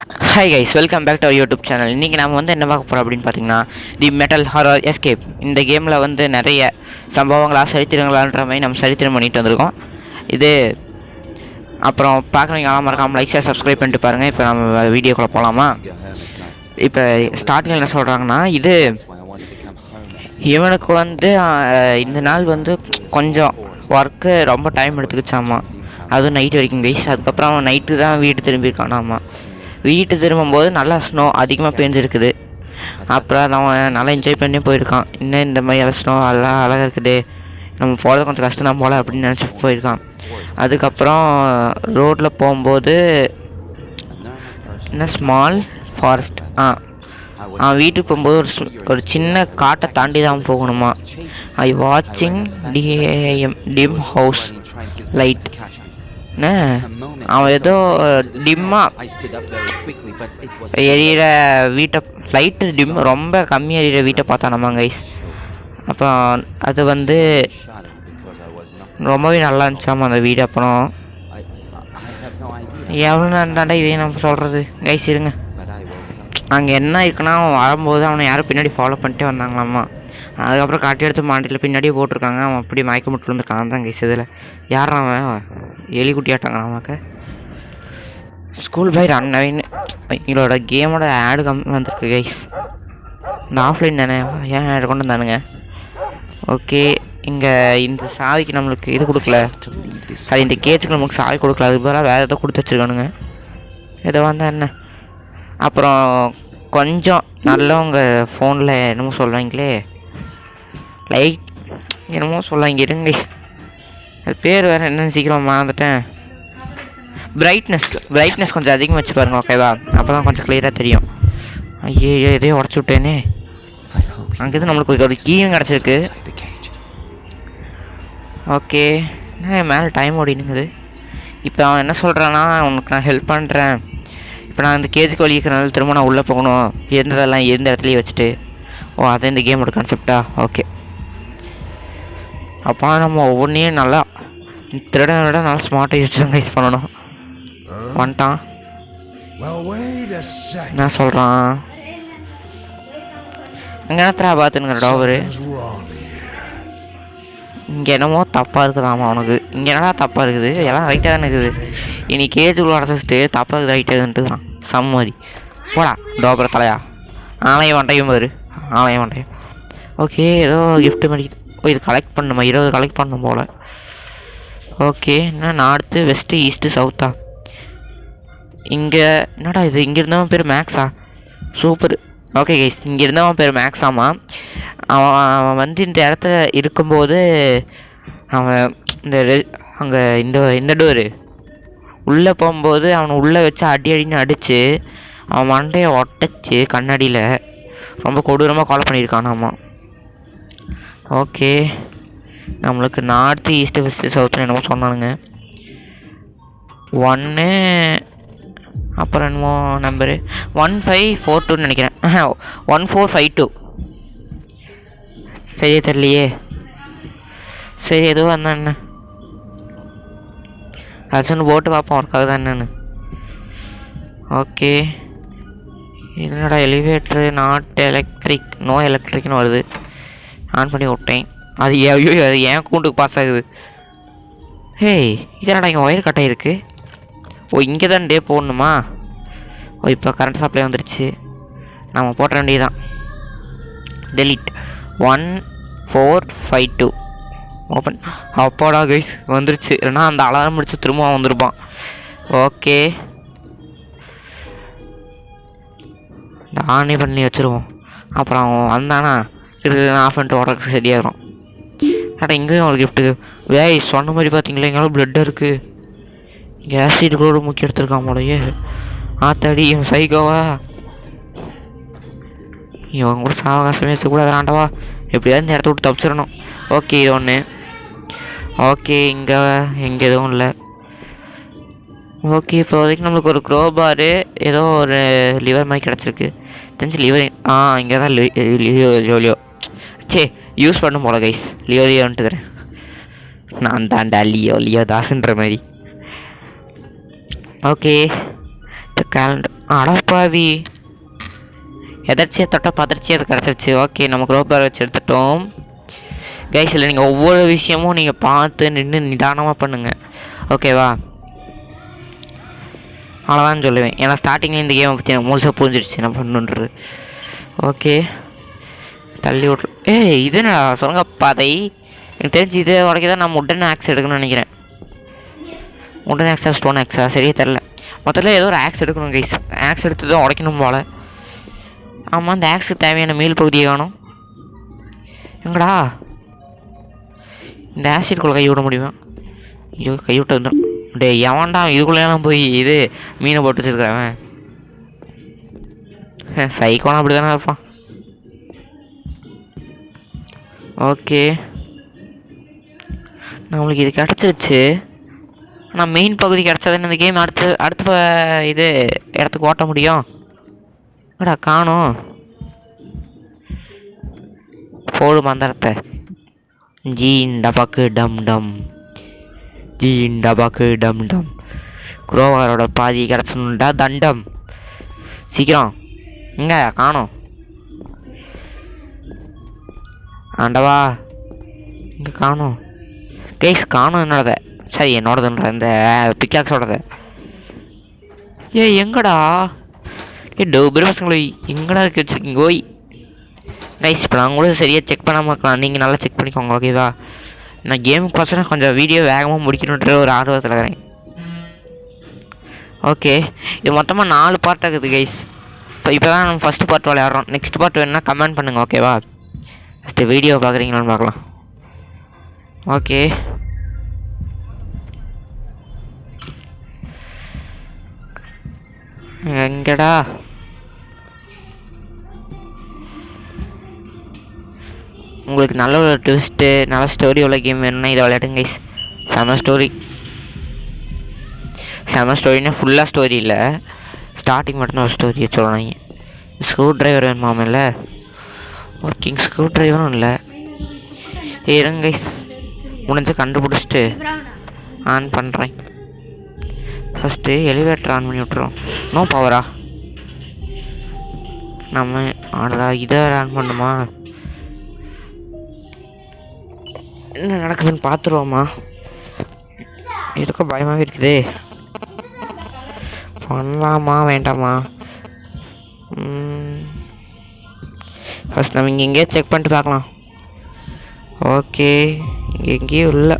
Hi guys, welcome back to our YouTube channel. இன்றைக்கி நம்ம வந்து என்ன பார்க்க போகிறோம் அப்படின்னு பார்த்தீங்கன்னா, தி மெட்டல் ஹாரர் எஸ்கேப். இந்த கேமில் வந்து நிறைய சம்பவங்களா சரித்திரங்களான்ற மாதிரி நம்ம சரித்திரம் பண்ணிட்டு வந்திருக்கோம். இது அப்புறம் பார்க்குறவங்க எல்லாம் மறக்காமல் லைக் ஷேர் சப்ஸ்கிரைப் பண்ணிட்டு பாருங்கள். இப்போ நம்ம வீடியோக்குள்ளே போகலாமா? இப்போ ஸ்டார்டிங்கில் என்ன சொல்கிறாங்கன்னா, இது இவனுக்கு வந்து இந்த நாள் வந்து கொஞ்சம் ஒர்க்கு ரொம்ப டைம் எடுத்துக்கிச்சாமா. அதுவும் நைட்டு வரைக்கும் கைஸ். அதுக்கப்புறம் அவன் நைட்டு தான் வீடு திரும்பியிருக்கானாமா. வீட்டு திரும்பும்போது நல்லா ஸ்னோ அதிகமாக பேஞ்சிருக்குது. அப்புறம் அவன் நல்லா என்ஜாய் பண்ணி போயிருக்கான். இன்னும் இந்த மாதிரி ஸ்னோ எல்லாம் அழகாக இருக்குது, நம்ம போகிறது கொஞ்சம் கஷ்டம் தான் போல அப்படின்னு நினச்சி போயிருக்கான். அதுக்கப்புறம் ரோட்டில் போகும்போது என்ன ஸ்மால் ஃபாரஸ்ட் அவன் வீட்டுக்கு போகும்போது ஒரு சின்ன காட்டை தாண்டி தான் போகணுமா. ஐ வாட்சிங் டிம் ஹவுஸ் லைட். அவன் ஏதோ டிம்மாக எரியிற வீட்டை லைட்டு டிம் ரொம்ப கம்மி எரியிற வீட்டை பார்த்தானம்மா கைஸ். அப்புறம் அது வந்து ரொம்பவே நல்லா இருந்துச்சாமா அந்த வீடு. அப்புறம் எவ்வளோ நேரம்தாண்டா இதே நம்ம சொல்கிறது கைஸ். இருங்க, அங்கே என்ன இருக்குன்னா அவன் வரும்போது அவனை யாரும் பின்னாடி ஃபாலோ பண்ணிட்டே வந்தாங்களாம்மா. அதுக்கப்புறம் காட்டி எடுத்து மாண்டியில் பின்னாடியே போட்டிருக்காங்க. அவன் அப்படி மயக்க மட்டும் வந்துருக்கான் தான் கைஸ். இதில் யார் அவன் எலி குட்டி ஆட்டாங்க நமக்கு. ஸ்கூல் பை ரன் நவீன் எங்களோட கேமோட ஆடு வந்திருக்கு கைஸ். இந்த ஆஃப்லைன் தானே, ஏன் ஆடு கொண்டு வந்தானுங்க. ஓகே, இங்கே இந்த சாவிக்கு நம்மளுக்கு இது கொடுக்கல, அது இந்த கேஸுக்கு நமக்கு சாவி கொடுக்கல. அது போல வேறு ஏதோ கொடுத்து வச்சுருக்கானுங்க. ஏதோ வந்தால் என்ன. அப்புறம் கொஞ்சம் நல்லவங்க ஃபோனில் என்னமோ சொல்லுவாங்களே, லைட் என்னமோ சொல்லுவாங்க. இருங்க, அது பேர் வேறு என்னென்னு சீக்கிரம் மறந்துட்டேன். பிரைட்னஸ் கொஞ்சம் அதிகமாக வச்சு பாருங்கள், ஓகேவா? அப்போ தான் கொஞ்சம் கிளியராக தெரியும். ஐயோ, எதையோ உடச்சி விட்டேனே. அங்கேருந்து நம்மளுக்கு ஒரு கீயும் கிடச்சிருக்கு. ஓகே, மேலே டைம் ஓடினுங்குது. இப்போ அவன் என்ன சொல்கிறான்னா, உனக்கு நான் ஹெல்ப் பண்ணுறேன். இப்போ நான் இந்த கேஜுக்கு வலிக்கிறனால திரும்ப நான் உள்ளே போகணும், இருந்ததெல்லாம் இருந்த இடத்துலையே வச்சுட்டு. ஓ, அது இந்த கேமோட கான்செப்டா? ஓகே. அப்போ நம்ம ஒவ்வொன்றையும் நல்லா திருடனை விட நல்லா ஸ்மார்ட்டாக யூஸ் தான் கைஸ் பண்ணணும். வந்துட்டான், என்ன சொல்கிறான்? அங்கே என்னத்தரா பார்த்துனுங்கிற டோவரு. இங்கே என்னமோ தப்பாக இருக்குதாம்மா அவனுக்கு. இங்கே என்னடா தப்பாக இருக்குது? எல்லாம் ரைட்டாக தானே இருக்குது. இனி கேஜுக்குள்ள அடைச்சிட்டு தப்பாக இருக்குது ரைட்டாகுதுன்ட்டுதான் சம்மதி. போடா டோபரை தலையா. ஆலயம் வண்டையும் பாரு, ஆலயம் வண்டையும். ஓகே, ஏதோ கிஃப்ட்டு மாதிரி. ஓ, இது கலெக்ட் பண்ணுமா? 20 கலெக்ட் பண்ணும் போல். ஓகே, என்ன நார்த்து வெஸ்ட்டு ஈஸ்ட்டு சவுத்தா? இங்கே என்னடா இது? இங்கே இருந்தவன் பேர் மேக்ஸா? சூப்பர். ஓகே கைஸ், இங்கே இருந்தவன் பேர் மேக்ஸாமா. அவன் வந்து இந்த இடத்துல இருக்கும்போது அவன் இந்த அங்கே இந்த டோரு உள்ளே போகும்போது அவனை உள்ளே வச்சு அடின்னு அடித்து அவன் மண்டையை ஒட்டச்சு கண்ணாடியில் ரொம்ப கொடூரமாக கொலை பண்ணியிருக்கானாமா. ஓகே, நம்மளுக்கு நார்த்து ஈஸ்ட்டு வெஸ்ட்டு சவுத்துன்னு என்னமோ சொன்னானுங்க. 1 அப்புறம் என்னமோ நம்பரு 1542 நினைக்கிறேன். 1452 சரியா தெரியலையே. சரி, எதுவும் வந்தா என்ன அர்ஜுன் போட்டு பார்ப்போம் ஒர்க்காக தான் என்னன்னு. ஓகே, என்னடா எலிவேட்ரு நாட் எலக்ட்ரிக், நோ எலக்ட்ரிக்னு வருது. ஆன் பண்ணி விட்டேன். அது ஐயோ, அது ஏன் கூண்டுக்கு பாஸ் ஆகுது. ஹேய், இதனடா இங்கே ஒயர் கட்டாக இருக்குது. ஓ, இங்கே தான் டே போடணுமா? ஓ, இப்போ கரண்ட் சப்ளை வந்துடுச்சு. நம்ம போட்ட வேண்டியதுதான். Delete 1452 open. அப்போடா கைஸ் வந்துருச்சு. இல்லைனா அந்த அலாரம் முடிச்சு திரும்ப வந்துருப்பான். ஓகே, இந்த ஆனே பண்ணி வச்சுருவோம். அப்புறம் அவன் வந்தானா இது ஆஃப் பண்ணிட்டு ஓடுறதுக்கு சரியாயிரும். அட, இங்கேயும் ஒரு கிஃப்ட்டு. வேய் சொன்ன மாதிரி பார்த்தீங்களா, எங்கேயாலும் பிளட்டாக இருக்குது. இங்கே ஆசிட் கூட முக்கிய எடுத்துருக்கான் போலையே. ஆத்தாடி, இவன் சைக்கோவா? இவன் கூட சாவகாசமே கூட விளாண்டவா. எப்படியாவது இந்த இடத்த விட்டு தப்பிச்சிடணும். ஓகே, இது ஒன்று. ஓகே, இங்கே எதுவும் இல்லை. ஓகே, இப்போதைக்கு நம்மளுக்கு ஒரு க்ரோபாரு ஏதோ ஒரு லிவர் மாதிரி கிடச்சிருக்கு. தெரிஞ்சு லிவர் இங்கே தான் லியோ சே யூஸ் பண்ணும் போல கைஸ். லியோன்ட்டுக்கிறேன் நான் தான்டா லியோ தாஸ்ன்ற மாதிரி. ஓகே, இந்த கேலண்டர் அடப்பாவி, எதர்ச்சியாக தொட்ட பதர்ச்சியாக அது கிடச்சிருச்சு. ஓகே, நமக்கு ரோப்பர் வச்சு எடுத்துட்டோம் கைஸ். இல்லை நீங்கள் ஒவ்வொரு விஷயமும் நீங்கள் பார்த்து நின்று நிதானமாக பண்ணுங்கள், ஓகேவா? அவ்வளோதான் சொல்லுவேன். ஏன்னா ஸ்டார்டிங்கில் இந்த கேமை பற்றி எனக்கு முழுசாக புரிஞ்சிடுச்சு என்ன பண்ணுன்றது. ஓகே, தள்ளி விட்ரு. இது என்ன சுரங்கப்பாதை? எனக்கு தெரிஞ்சு இதை உடைக்க தான் நம்ம உடன் ஆக்ஸ் எடுக்கணும்னு நினைக்கிறேன். உடன் ஆக்ஸா ஸ்டோன் ஆக்ஸா சரியே தெரில. மொத்தத்தில் ஏதோ ஒரு ஆக்ஸ் எடுக்கணும் கைஸ். ஆக்ஸ் எடுத்து தான் உடைக்கணும் போல். ஆமாம், அந்த ஆக்ஸுக்கு தேவையான மீள் பகுதியை காணும். எங்கடா இந்த ஆசிட்குள்ளே கை விட முடியுமா? ஐயோ, கை விட்டு வந்துடும். டே எவன்டா இதுக்குள்ளேலாம் போய் இது மீனை போட்டு வச்சுருக்கிறவன்? சைக்கோனா அப்படி தானே இருப்பான். ஓகே, நம்மளுக்கு இது கிடச்சிருச்சு. ஆனால் மெயின் பகுதி கிடச்சதுன்னு இந்த கேம் அடுத்த இது இடத்துக்கு ஓட்ட முடியும். அடா காணும். போடு மந்திரத்தை. ஜீன் டபாக்கு டம் டம், ஜீன் டபாக்கு டம் டம். குரோவரோட பாதி கிடச்சணுண்டா தண்டம். சீக்கிரம் இங்கே காணும். ஆண்டவா, இங்கே காணும் கைஸ். காணும் என்னோடத, சரி என்னோடதுன்ற இந்த பிக்காக்ஸோடத. எங்கடா டோபர் பசங்களை எங்கடா இருக்கு வச்சுருக்கீங்க? ஓய் கைஸ், இப்போ நான் கூட சரியாக செக் பண்ணாமல் இருக்கலாம். நீங்கள் நல்லா செக் பண்ணிக்கோங்க, ஓகேவா? நான் கேமுக்கு கொஞ்சம் வீடியோ வேகமாக முடிக்கணுன்ற ஒரு ஆர்வத்தில் இருக்கிறேன். ஓகே, இது மொத்தமாக 4 பார்ட் இருக்குது கைஸ். இப்போ தான் நம்ம ஃபஸ்ட்டு பார்ட் விளையாடுறோம். நெக்ஸ்ட் பார்ட் வேணுன்னா கமெண்ட் பண்ணுங்கள், ஓகேவா? ஃபஸ்ட்டு வீடியோ பார்க்குறீங்களான்னு பார்க்கலாம். ஓகே, எங்கடா உங்களுக்கு நல்ல ஒரு ட்விஸ்ட்டு, நல்ல ஸ்டோரி உள்ள கேம் வேணும்னா இதை விளையாடுங்க கைஸ். செம ஸ்டோரி. செம ஸ்டோரின்னா ஃபுல்லாக ஸ்டோரி இல்லை, ஸ்டார்டிங் மட்டும் ஒரு ஸ்டோரியை சொல்லணும். ஸ்க்ரூ ட்ரைவர் வேணுமாம்? இல்லை, ஒர்க்கிங் ஸ்க்ரூ ட்ரைவரும் இல்லை. இருங்க கைஸ், முடிஞ்ச கண்டுபிடிச்சிட்டு ஆன் பண்ணுறேன். ஃபஸ்ட்டு எலிவேட்டர் ஆன் பண்ணி விட்றோம். நோ பவரா? நம்ம இதை ஆன் பண்ணுமா? என்ன நடக்குதுன்னு பார்த்துருவோமா? எதுக்கும் பயமாகவே இருக்குது. பண்ணலாமா வேண்டாமா? ஃபஸ்ட் நம்ம இங்கே எங்கேயே செக் பண்ணிட்டு பார்க்கலாம். ஓகே, இங்கே எங்கேயும் இல்லை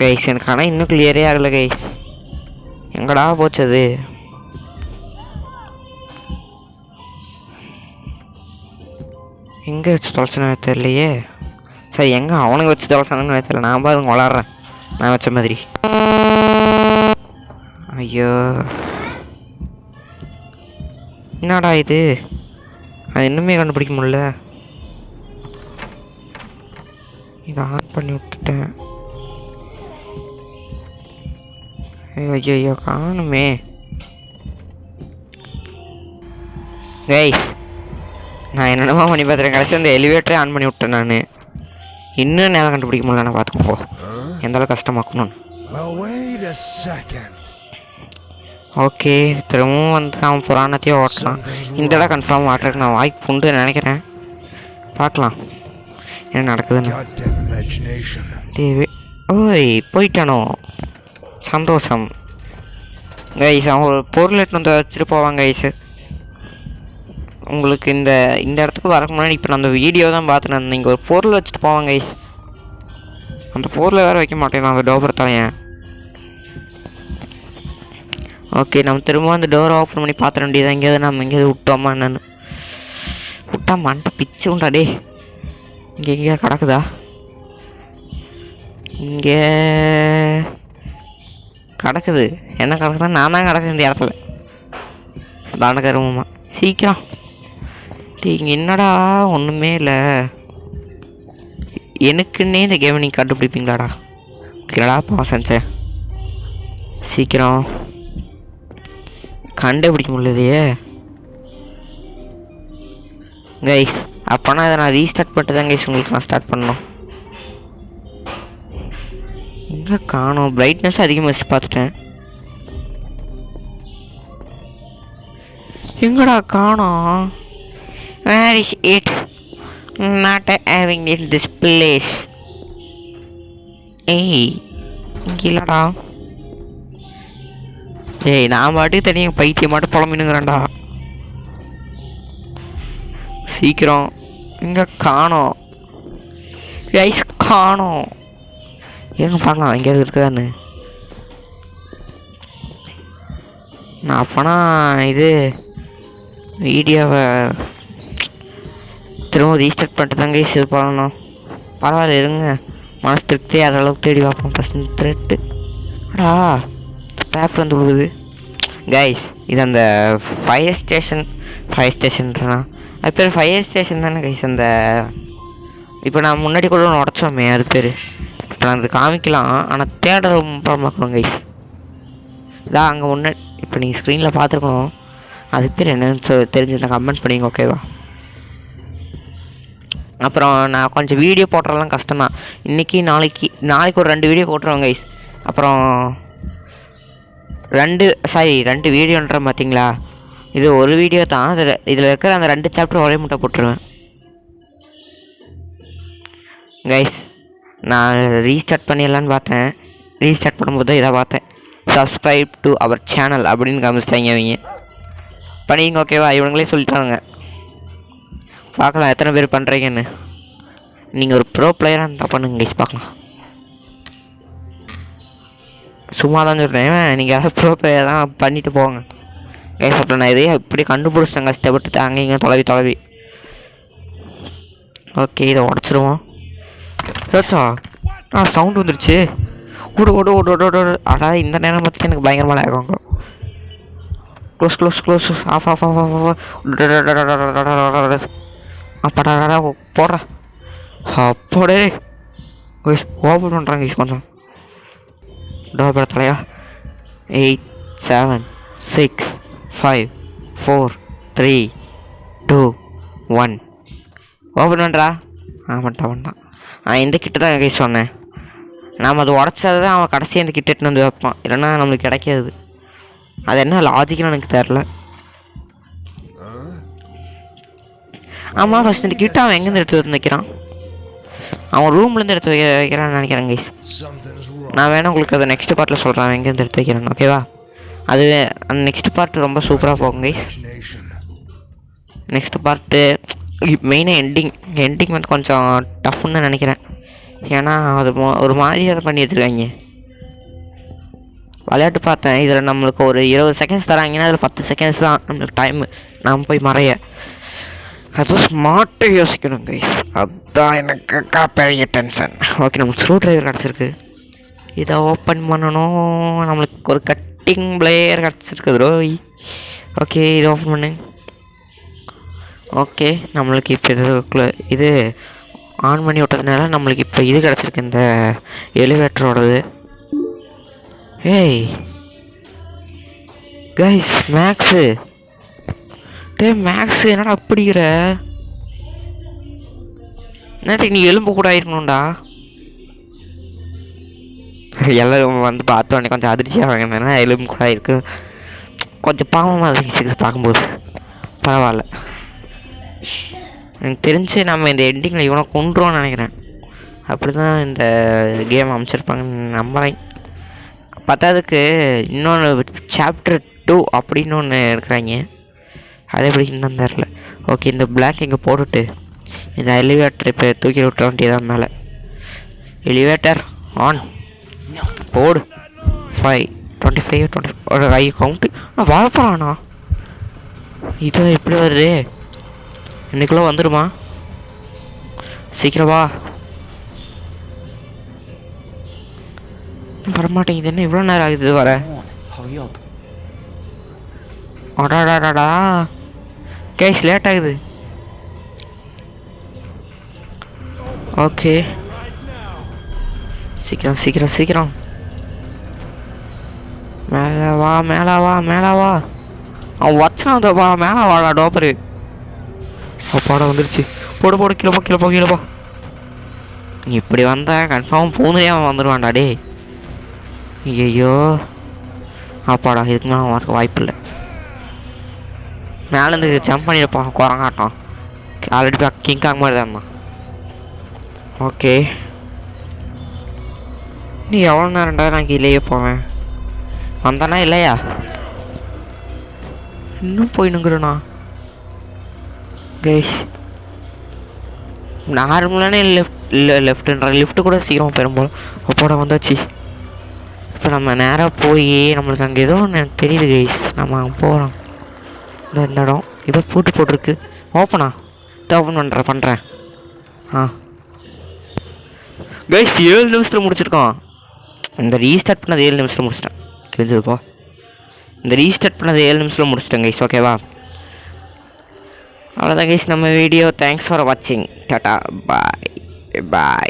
கைஸ். எனக்கு ஆனால் இன்னும் கிளியரே ஆகலை கைஸ். எங்கடா போச்சு அது? எங்கே வச்சு தொலைச்சனே தெரியலையே. சரி, எங்கே அவனுக்கு வச்சு தொலைச்சானுன்னு தெரியல. நான் பாருங்க விளாட்றேன் நான் வச்ச மாதிரி. ஐயோ, என்னடா இது? அது இன்னுமே கண்டுபிடிக்க முடியல. இதை ஆன் பண்ணி விட்டுட்டேன். ஐயோ காணுமே கைஸ். நான் என்னென்னமோ பண்ணி பார்த்துறேன். கடைசி அந்த எலிவேட்டரே ஆன் பண்ணி விட்டேன் நான். இன்னும் நேரம் கண்டுபிடிக்க முடியல. நான் பார்த்துக்கோ எந்த அளவுக்கு கஷ்டமாக்கணும். ஓகே, திரும்பவும் வந்து அவன் புராணத்தையும் ஓட்டலாம். இந்த இடம் கன்ஃபார்ம் வாட்டருக்கு நான் வாய்ப்பு உண்டு நினைக்கிறேன். பார்க்கலாம் என்ன நடக்குதுன்னு. ஓய் போயிட்டானோ, சந்தோஷம் கைஸ். அவன் ஒரு பொருள் எடுத்து வந்து வச்சுட்டு போவாங்க கைஸு. உங்களுக்கு இந்த இடத்துக்கு வரக்கு முன்னாடி இப்போ நான் அந்த வீடியோ தான் பார்த்துட்டு நீங்கள் ஒரு பொருள் வச்சுட்டு போவாங்க கைஸ். அந்த பொருளை வேறு வைக்க மாட்டேன் அந்த டோபர் தலையன். ஓகே, நம்ம திரும்ப அந்த டோரை ஓப்பன் பண்ணி பார்த்துட வேண்டியது. எங்கேயாவது நம்ம எங்கேயாவது விட்டோமா என்னன்னு. விட்டா மண்டை பிச்சு உண்டாடே. இங்கே எங்கேயா கிடக்குதா? இங்கே கிடக்குது. என்ன கிடக்குதா? நான் தான் கிடக்குது இந்த இடத்துல. தாண்டகருமா சீக்கிரம். இங்கே என்னடா ஒன்றுமே இல்லை. எனக்குன்னே இந்த கேமை நீங்கள் கண்டுபிடிப்பீங்களாடா? இல்லடா பாசன்ச்சே, சீக்கிரம் கண்டுபிடிக்க முடியலையே கைஸ். அப்போனா இதை நான் ரீஸ்டார்ட் பண்ணிட்டு தான் கைஸ் உங்களுக்கு நான் ஸ்டார்ட் பண்ணணும். எங்கே காணும்? பிரைட்னஸ் அதிகமாக வச்சு பார்த்துட்டேன். எங்கடா காணோம்? Where is it? Not having in this place. ஏய் இங்கே இல்லடா. ஏய் நான் பாட்டுக்கு தனியாக பைத்தியம் மட்டும் புலம்பினுங்கிறேன்டா. சீக்கிரம் இங்கே காணோம். ரைஸ் காணோம். எங்கே பார்க்கலாம் எங்கே இருக்குதான்னு. நான் அப்போனா இது வீடியோவை திரும்ப ரீஸ்டார்ட் பண்ணிட்டு தாங்க இது பண்ணணும். பரவாயில்ல இருங்க, மனசு திருப்தி அளவுக்கு தேடி பார்ப்போம். ஃபஸ்ட் த்ரெட்டு அடா பேப்பர் வந்து விழுகுது. கைஸ் இது அந்த ஃபயர் ஸ்டேஷன்றா அது பேர் ஃபயர் ஸ்டேஷன் தானே கைஸ். அந்த இப்போ நான் முன்னாடி கூட ஒன்று உடச்சோமே அது பேர். இப்போ நான் அது காமிக்கலாம், ஆனால் தேட ரொம்ப பார்க்கணும் கைஸ். இதான் அங்கே முன்னாடி இப்போ நீங்கள் ஸ்க்ரீனில் பார்த்துருக்கணும். அது பேர் என்னன்னு தெரிஞ்சுருந்தா கமெண்ட் பண்ணிங்க ஓகேவா. அப்புறம் நான் கொஞ்சம் வீடியோ போடுறதெல்லாம் கஷ்டம்தான். இன்றைக்கி நாளைக்கு ஒரு 2 வீடியோ போட்டுருவேன் கைஸ். அப்புறம் 2 வீடியோன்ற பார்த்தீங்களா, இது ஒரு வீடியோ தான். இதில் இருக்கிற அந்த 2 சாப்டர் ஒரே முட்டை போட்டுருவேன் கைஸ். நான் ரீஸ்டார்ட் பண்ணிடலான்னு பார்த்தேன். ரீஸ்டார்ட் பண்ணும்போது இதை பார்த்தேன், சப்ஸ்கிரைப் டு அவர் சேனல் அப்படின்னு காமிச்சிட்டாங்க அவங்க. பண்ணிங்க ஓகேவா. இவங்களே சொல்லிட்டாங்க, பார்க்கலாம் எத்தனை பேர் பண்ணுறீங்கன்னு. நீங்கள் ஒரு ப்ரோ பிளேயராக இருந்தால் பண்ணுங்க கைஸ் பார்க்கலாம். சும்மா தான் சொல்கிறேன், நீங்கள் யாராவது ப்ரோ பிளேயர் தான் பண்ணிவிட்டு போங்க கைஸ். அப்புறம் நான் இதையே இப்படி கண்டுபிடிச்சிட்டேன் கஷ்டப்பட்டு அங்கே இங்கே தொலைவி. ஓகே இதை உடச்சிருவோம். ஏச்சா சவுண்டு வந்துருச்சு. ஓடு. அடா இந்த நேரம் பார்த்து எனக்கு பயங்கரமாக ஆகும். க்ளோஸ் ஆஃப் அப்படா போடுற அப்போடே ஓப்பன் பண்ணுறாங்க கைஸ். கொஞ்சம் டோர் தலையா. 8 7 6 5 4 3 2 1 ஓப்பன் பண்ணுறா. வந்துட்டான். இந்த கிட்ட தான் கைஸ் சொன்னேன். நாம் அது உடச்சது தான் அவன் கடைசி அந்த கிட்ட எடுத்துன்னு வந்து வைப்பான், இல்லைன்னா நம்மளுக்கு கிடைக்காது. அது என்ன லாஜிக்குன்னு எனக்கு தெரில. ஆமாம் ஃபஸ்ட் இந்த கிட்ட அவன் எங்கேருந்து எடுத்து வந்து வைக்கிறான்? அவன் ரூம்லேருந்து எடுத்து வைக்கிறான்னு நினைக்கிறேன் கைஸ். நான் வேணா உங்களுக்கு அதை நெக்ஸ்ட் பார்ட்டில் சொல்கிறேன் அவன் எங்கேருந்து எடுத்து வைக்கிறேன் ஓகேவா. அது அந்த நெக்ஸ்ட் பார்ட் ரொம்ப சூப்பராக போகும் கைஸ். நெக்ஸ்ட் பார்ட்டு மெயினாக எண்டிங் வந்து கொஞ்சம் டஃப்னு நினைக்கிறேன். ஏன்னா அது ஒரு மாதிரி அதை பண்ணி வச்சுருக்காங்க. விளையாட்டு பார்த்தேன், இதில் நம்மளுக்கு ஒரு 20 செகண்ட்ஸ் தராங்கன்னா அதில் 10 செகண்ட்ஸ் தான் நம்மளுக்கு டைமு நாம் போய் மறைய. அதுவும் ஸ்மார்ட்டாக யோசிக்கணும் கைஸ், அதுதான் எனக்கு பெரிய டென்ஷன். ஓகே நம்மளுக்கு ஸ்க்ரூ ட்ரைவர் கிடச்சிருக்கு. இதை ஓப்பன் பண்ணணும். நம்மளுக்கு ஒரு கட்டிங் பிளேயர் கிடச்சிருக்குது ரோய். ஓகே இதை ஓப்பன் பண்ணு. ஓகே நம்மளுக்கு இப்போ இது ஆன் பண்ணி விட்டதுனால நம்மளுக்கு இப்போ இது கிடச்சிருக்கு, இந்த எலிவேட்டரோடது. ஏய் கைஸ் மேக்ஸு என்னடா அப்படிங்கிற நேரத்துக்கு நீ எலும்பு கூட ஆயிருக்கணும்டா. எல்லாம் வந்து பார்த்தோன்னே கொஞ்சம் அதிர்ச்சியாக வாங்கினேன்னா எலும்பு கூட ஆயிருக்கு. கொஞ்சம் பாவமாக இருந்துச்சு பார்க்கும்போது. பரவாயில்ல, எனக்கு தெரிஞ்சு நம்ம இந்த எண்டிங்கில் இவனை கொண்டுருவோன்னு நினைக்கிறேன். அப்படி தான் இந்த கேம் அமைச்சிருப்பாங்கன்னு நம்புகிறேன். பத்தாவதுக்கு இன்னொன்று சாப்டர் 2 அப்படின்னு ஒன்று இருக்கிறாங்க, அது எப்படின்னு தான் தெரில. ஓகே இந்த பிளாக் இங்கே போட்டுட்டு இந்த எலிவேட்டர் இப்போ தூக்கி விட்டுற வேண்டியதான் மேலே. எலிவேட்டர் ஆன் போடு. 5 25 20 ஐ கவுண்ட்டு வாழப்படாண்ணா. இது எப்படி வருது? இன்னைக்குள்ளே வந்துடுமா? சீக்கிரம் வா. வரமாட்டேங்குது, என்ன இவ்வளோ நேரம் ஆகுது வர? அடாடாடாடா கேஸ் லேட் ஆகுது. ஓகே சீக்கிரம் சீக்கிரம் சீக்கிரம் மேலே வா மேலே வா மேலே வா. அவன் வச்சான் வா மேலே வாடா டோப்பரு. அப்பாடா வந்துருச்சு. போடு போடு கீழே போ கீழே போ. நீ இப்படி வந்தா கன்ஃபார்ம் பூந்துலேயே அவன் வந்துடுவான்டா டே. ஐயோ அப்பாடா இதுக்கு மேலே அவனுக்கு வாய்ப்பு இல்லை. மேலேருந்து ஜம்ப் பண்ணியிருப்போம் குரங்காட்டம். ஆல்ரெடி கிங் காங் மாதிரி தான். ஓகே நீ எவ்வளோ நேரம்டா நான் கீழேயே போவேன். வந்தானா இல்லையா? இன்னும் போயினுங்கிறண்ணா கைஸ். நார்மலானே லெஃப்ட்ன்ற லிஃப்ட்டு கூட சீக்கிரம் பெரும்போல் அப்போட வந்தாச்சு. இப்போ நம்ம நேராக போய் நம்மளுக்கு அங்கே ஏதோ ஒன்று எனக்கு தெரியுது கைஸ். நம்ம அங்கே போகிறோம். இந்த இடம் ஏதோ போட்டிருக்கு. ஓப்பனா ஓப்பன் பண்ணுறேன். கைஸ் 7 நிமிஷத்தில் முடிச்சிருக்கோம். இந்த ரீஸ்டார்ட் பண்ணது 7 நிமிஷத்தில் முடிச்சிட்டேன். தெரிஞ்சுப்போ இந்த ரீஸ்டார்ட் பண்ணது 7 நிமிஷத்தில் முடிச்சிட்டேன் கைஸ். ஓகேவா? அவ்வளோதான் கைஸ் நம்ம வீடியோ. தேங்க்ஸ் ஃபார் வாட்சிங். டாட்டா பாய் பாய்.